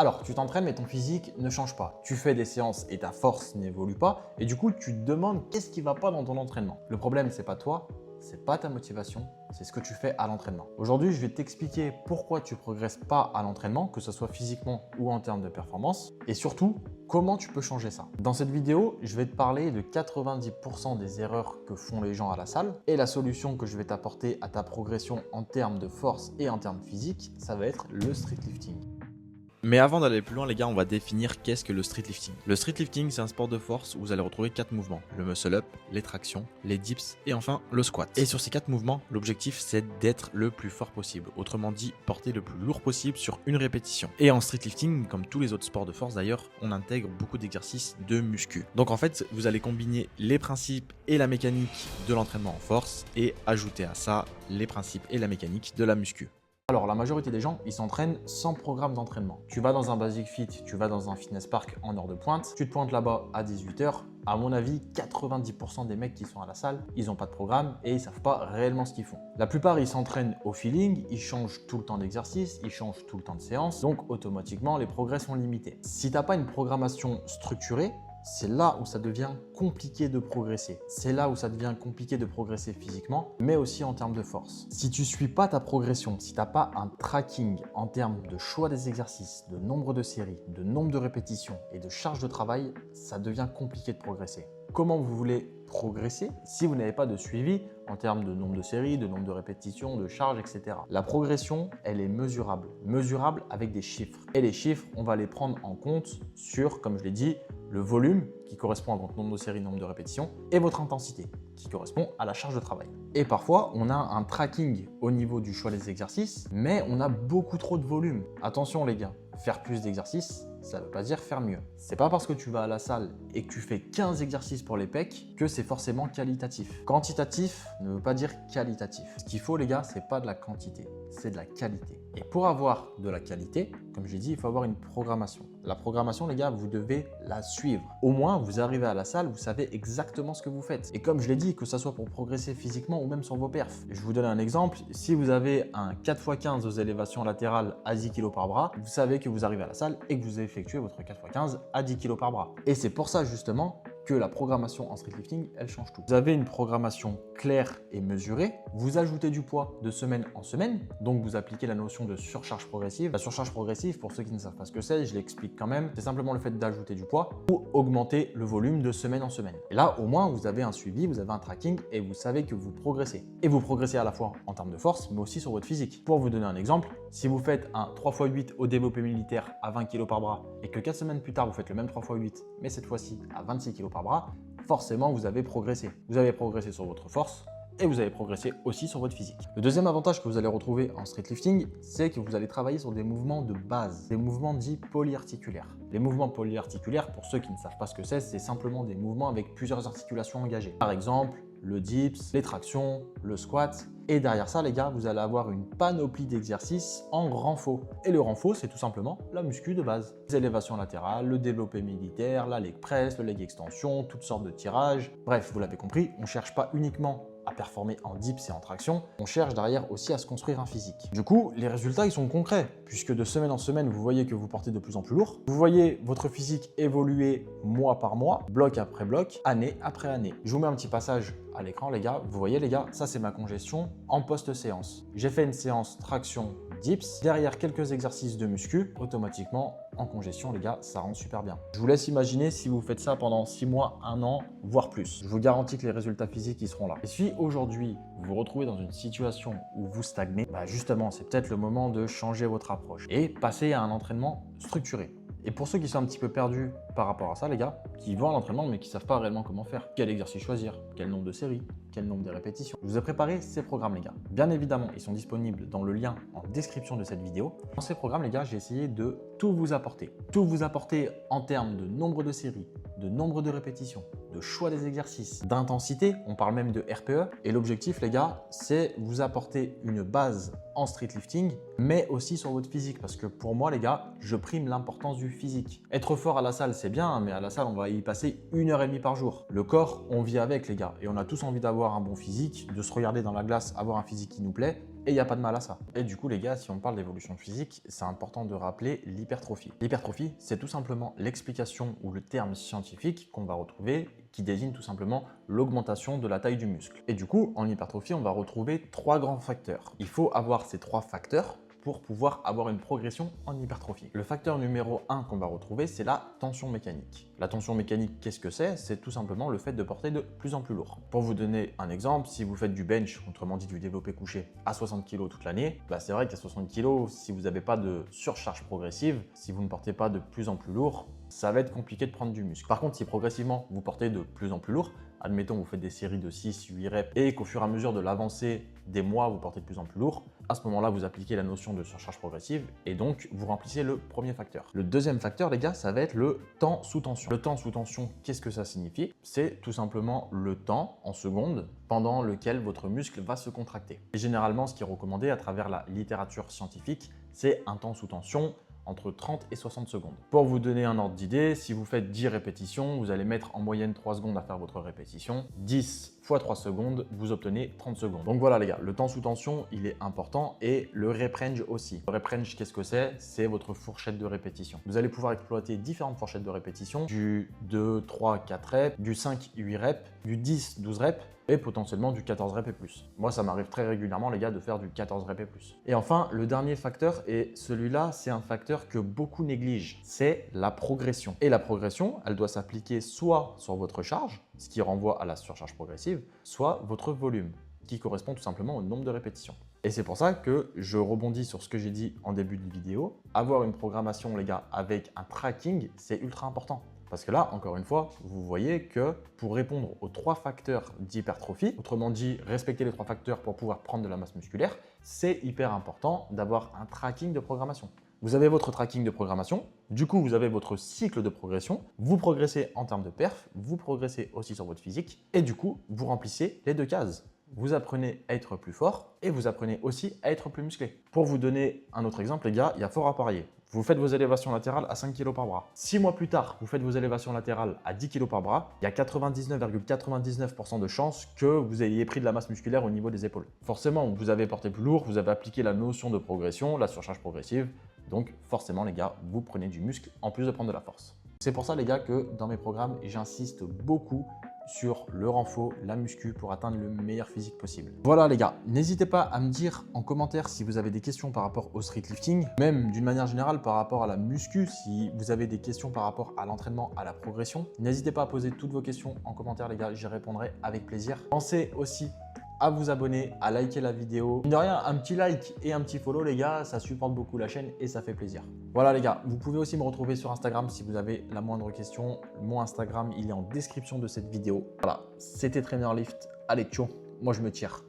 Alors, tu t'entraînes mais ton physique ne change pas. Tu fais des séances et ta force n'évolue pas et du coup, tu te demandes qu'est-ce qui ne va pas dans ton entraînement. Le problème, c'est pas toi, c'est pas ta motivation, c'est ce que tu fais à l'entraînement. Aujourd'hui, je vais t'expliquer pourquoi tu ne progresses pas à l'entraînement, que ce soit physiquement ou en termes de performance et surtout, comment tu peux changer ça. Dans cette vidéo, je vais te parler de 90% des erreurs que font les gens à la salle et la solution que je vais t'apporter à ta progression en termes de force et en termes physiques, ça va être le street lifting. Mais avant d'aller plus loin les gars, on va définir qu'est-ce que le street lifting. Le street lifting, c'est un sport de force où vous allez retrouver 4 mouvements. Le muscle up, les tractions, les dips et enfin le squat. Et sur ces 4 mouvements, l'objectif c'est d'être le plus fort possible. Autrement dit, porter le plus lourd possible sur une répétition. Et en street lifting, comme tous les autres sports de force d'ailleurs, on intègre beaucoup d'exercices de muscu. Donc en fait, vous allez combiner les principes et la mécanique de l'entraînement en force et ajouter à ça les principes et la mécanique de la muscu. Alors, la majorité des gens, ils s'entraînent sans programme d'entraînement. Tu vas dans un Basic Fit, tu vas dans un Fitness Park en heure de pointe, tu te pointes là-bas à 18 h. À mon avis, 90% des mecs qui sont à la salle, ils n'ont pas de programme et ils ne savent pas réellement ce qu'ils font. La plupart, ils s'entraînent au feeling, ils changent tout le temps d'exercice, ils changent tout le temps de séance, donc automatiquement, les progrès sont limités. Si tu n'as pas une programmation structurée, c'est là où ça devient compliqué de progresser. C'est là où ça devient compliqué de progresser physiquement, mais aussi en termes de force. Si tu ne suis pas ta progression, si tu n'as pas un tracking en termes de choix des exercices, de nombre de séries, de nombre de répétitions et de charge de travail, ça devient compliqué de progresser. Comment vous voulez progresser si vous n'avez pas de suivi en termes de nombre de séries, de nombre de répétitions, de charges, etc. La progression, elle est mesurable avec des chiffres. Et les chiffres, on va les prendre en compte sur, comme je l'ai dit, le volume qui correspond à votre nombre de séries, nombre de répétitions et votre intensité qui correspond à la charge de travail. Et parfois, on a un tracking au niveau du choix des exercices, mais on a beaucoup trop de volume. Attention les gars, faire plus d'exercices, ça ne veut pas dire faire mieux. C'est pas parce que tu vas à la salle et que tu fais 15 exercices pour les pecs que c'est forcément qualitatif. Quantitatif ne veut pas dire qualitatif. Ce qu'il faut les gars, c'est pas de la quantité, c'est de la qualité. Et pour avoir de la qualité, comme j'ai dit, il faut avoir une programmation. La programmation, les gars, vous devez la suivre. Au moins, vous arrivez à la salle, vous savez exactement ce que vous faites. Et comme je l'ai dit, que ce soit pour progresser physiquement ou même sur vos perfs. Je vous donne un exemple. Si vous avez un 4x15 aux élévations latérales à 10 kg par bras, vous savez que vous arrivez à la salle et que vous effectuez votre 4x15 à 10 kg par bras. Et c'est pour ça justement que la programmation en street lifting, elle change tout. Vous avez une programmation claire et mesurée, vous ajoutez du poids de semaine en semaine, donc vous appliquez la notion de surcharge progressive. La surcharge progressive, pour ceux qui ne savent pas ce que c'est, je l'explique quand même, c'est simplement le fait d'ajouter du poids ou augmenter le volume de semaine en semaine. Et là, au moins, vous avez un suivi, vous avez un tracking et vous savez que vous progressez. Et vous progressez à la fois en termes de force, mais aussi sur votre physique. Pour vous donner un exemple, si vous faites un 3x8 au développé militaire à 20 kg par bras et que 4 semaines plus tard, vous faites le même 3x8, mais cette fois-ci à 26 kg par bras, forcément, vous avez progressé. Vous avez progressé sur votre force et vous avez progressé aussi sur votre physique. Le deuxième avantage que vous allez retrouver en street lifting, c'est que vous allez travailler sur des mouvements de base, des mouvements dits polyarticulaires. Les mouvements polyarticulaires, pour ceux qui ne savent pas ce que c'est simplement des mouvements avec plusieurs articulations engagées. Par exemple, le dips, les tractions, le squat. Et derrière ça, les gars, vous allez avoir une panoplie d'exercices en renfort. Et le renfort, c'est tout simplement la muscu de base. Les élévations latérales, le développé militaire, la leg press, le leg extension, toutes sortes de tirages. Bref, vous l'avez compris, on ne cherche pas uniquement à performer en dips et en traction, on cherche derrière aussi à se construire un physique. Du coup, les résultats, ils sont concrets, puisque de semaine en semaine, vous voyez que vous portez de plus en plus lourd. Vous voyez votre physique évoluer mois par mois, bloc après bloc, année après année. Je vous mets un petit passage à l'écran, les gars. Vous voyez, les gars, ça, c'est ma congestion en post-séance. J'ai fait une séance traction dips, derrière quelques exercices de muscu, automatiquement, en congestion, les gars, ça rentre super bien. Je vous laisse imaginer si vous faites ça pendant 6 mois, 1 an, voire plus. Je vous garantis que les résultats physiques, ils seront là. Et si aujourd'hui, vous vous retrouvez dans une situation où vous stagnez, justement, c'est peut-être le moment de changer votre approche et passer à un entraînement structuré. Et pour ceux qui sont un petit peu perdus par rapport à ça, les gars, qui vont à l'entraînement mais qui ne savent pas réellement comment faire, quel exercice choisir, quel nombre de séries, quel nombre de répétitions, je vous ai préparé ces programmes, les gars. Bien évidemment, ils sont disponibles dans le lien en description de cette vidéo. Dans ces programmes, les gars, j'ai essayé de tout vous apporter. Tout vous apporter en termes de nombre de séries, de nombre de répétitions, de choix des exercices, d'intensité, on parle même de RPE. Et l'objectif, les gars, c'est vous apporter une base en street lifting, mais aussi sur votre physique. Parce que pour moi, les gars, je prime l'importance du physique. Être fort à la salle, c'est bien, mais à la salle, on va y passer 1h30 par jour. Le corps, on vit avec, les gars. Et on a tous envie d'avoir un bon physique, de se regarder dans la glace, avoir un physique qui nous plaît Et il n'y a pas de mal à ça. Et du coup, les gars, si on parle d'évolution physique, c'est important de rappeler l'hypertrophie. L'hypertrophie, c'est tout simplement l'explication ou le terme scientifique qu'on va retrouver qui désigne tout simplement l'augmentation de la taille du muscle. Et du coup, en hypertrophie, on va retrouver 3 grands facteurs. Il faut avoir ces 3 facteurs pour pouvoir avoir une progression en hypertrophie. Le facteur numéro 1 qu'on va retrouver, c'est la tension mécanique. La tension mécanique, qu'est-ce que c'est? C'est tout simplement le fait de porter de plus en plus lourd. Pour vous donner un exemple, si vous faites du bench, autrement dit du développé couché, à 60 kg toute l'année, c'est vrai qu'à 60 kg, si vous n'avez pas de surcharge progressive, si vous ne portez pas de plus en plus lourd, ça va être compliqué de prendre du muscle. Par contre, si progressivement vous portez de plus en plus lourd, admettons vous faites des séries de 6, 8 reps et qu'au fur et à mesure de l'avancée des mois, vous portez de plus en plus lourd, à ce moment-là, vous appliquez la notion de surcharge progressive et donc vous remplissez le premier facteur. Le deuxième facteur, les gars, ça va être le temps sous tension. Le temps sous tension, qu'est-ce que ça signifie? C'est tout simplement le temps en secondes pendant lequel votre muscle va se contracter. Et généralement, ce qui est recommandé à travers la littérature scientifique, c'est un temps sous tension entre 30 et 60 secondes. Pour vous donner un ordre d'idée, si vous faites 10 répétitions, vous allez mettre en moyenne 3 secondes à faire votre répétition. 10 fois 3 secondes, vous obtenez 30 secondes. Donc voilà les gars, le temps sous tension, il est important et le rep range aussi. Le rep range, qu'est-ce que c'est? C'est votre fourchette de répétition. Vous allez pouvoir exploiter différentes fourchettes de répétition, du 2, 3, 4 reps, du 5, 8 reps, du 10, 12 reps, et potentiellement du 14 reps et plus. Moi, ça m'arrive très régulièrement, les gars, de faire du 14 reps et plus. Et enfin, le dernier facteur, et celui-là, c'est un facteur que beaucoup négligent, c'est la progression. Et la progression, elle doit s'appliquer soit sur votre charge, ce qui renvoie à la surcharge progressive, soit votre volume, qui correspond tout simplement au nombre de répétitions. Et c'est pour ça que je rebondis sur ce que j'ai dit en début de vidéo. Avoir une programmation, les gars, avec un tracking, c'est ultra important. Parce que là, encore une fois, vous voyez que pour répondre aux 3 facteurs d'hypertrophie, autrement dit, respecter les 3 facteurs pour pouvoir prendre de la masse musculaire, c'est hyper important d'avoir un tracking de programmation. Vous avez votre tracking de programmation, du coup, vous avez votre cycle de progression, vous progressez en termes de perf, vous progressez aussi sur votre physique, et du coup, vous remplissez les 2 cases. Vous apprenez à être plus fort et vous apprenez aussi à être plus musclé. Pour vous donner un autre exemple, les gars, il y a fort à parier. Vous faites vos élévations latérales à 5 kg par bras. 6 mois plus tard, vous faites vos élévations latérales à 10 kg par bras. Il y a 99,99% de chances que vous ayez pris de la masse musculaire au niveau des épaules. Forcément, vous avez porté plus lourd, vous avez appliqué la notion de progression, la surcharge progressive. Donc forcément, les gars, vous prenez du muscle en plus de prendre de la force. C'est pour ça, les gars, que dans mes programmes, j'insiste beaucoup sur le renfort, la muscu pour atteindre le meilleur physique possible. Voilà les gars, n'hésitez pas à me dire en commentaire si vous avez des questions par rapport au street lifting, même d'une manière générale par rapport à la muscu, si vous avez des questions par rapport à l'entraînement, à la progression. N'hésitez pas à poser toutes vos questions en commentaire les gars, j'y répondrai avec plaisir. Pensez aussi à vous abonner, à liker la vidéo. Mine de rien, un petit like et un petit follow les gars, ça supporte beaucoup la chaîne et ça fait plaisir. Voilà les gars, vous pouvez aussi me retrouver sur Instagram si vous avez la moindre question. Mon Instagram, il est en description de cette vidéo. Voilà, c'était Trainer Lift. Allez, tchau, moi je me tire.